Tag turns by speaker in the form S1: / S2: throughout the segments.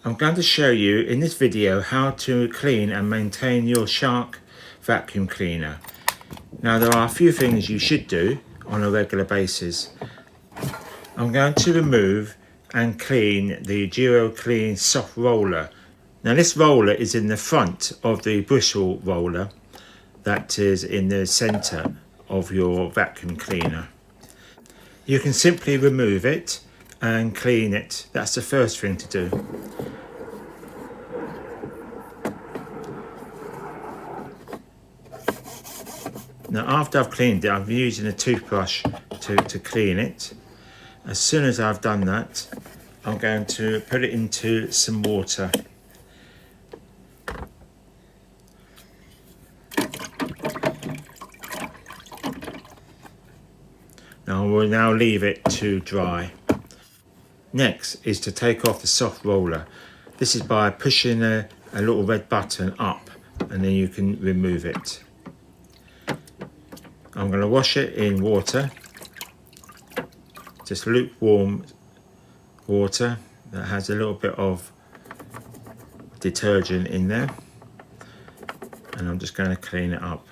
S1: I'm going to show you in this video how to clean and maintain your Shark vacuum cleaner. Now there are a few things you should do on a regular basis. I'm going to remove and clean the DuoClean soft roller. Now this roller is in the front of the bristle roller that is in the centre of your vacuum cleaner. You can simply remove it and clean it. That's the first thing to do. Now after I've cleaned it, I'm using a toothbrush to clean it. As soon as I've done that, I'm going to put it into some water. Now we'll now leave it to dry. Next is to take off the soft roller. This is by pushing a little red button up and then you can remove it. I'm going to wash it in water, just lukewarm water that has a little bit of detergent in there, and I'm just going to clean it up.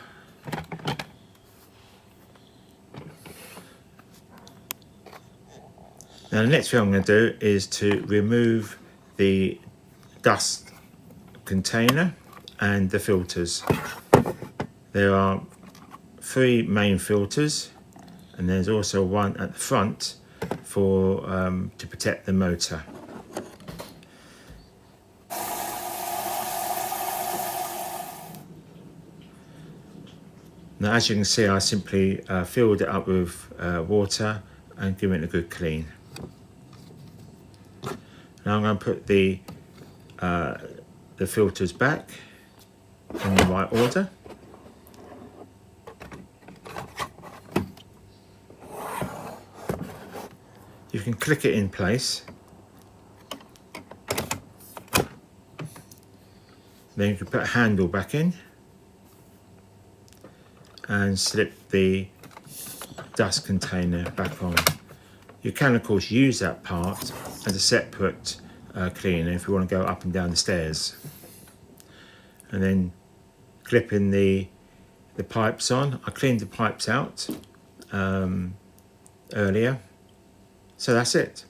S1: Now the next thing I'm going to do is to remove the dust container and the filters. There are 3 main filters, and there's also one at the front for to protect the motor. Now as you can see, I simply filled it up with water and give it a good clean. Now I'm going to put the filters back in the right order. You can click it in place. Then you can put a handle back in and slip the dust container back on. You can of course use that part as a separate cleaner if you want to go up and down the stairs. And then clipping the pipes on. I cleaned the pipes out earlier. So that's it.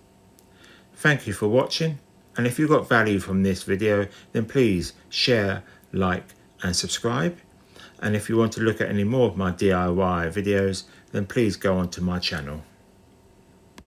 S1: Thank you for watching, and if you got value from this video, then please share, like and subscribe. And if you want to look at any more of my DIY videos, then please go onto my channel.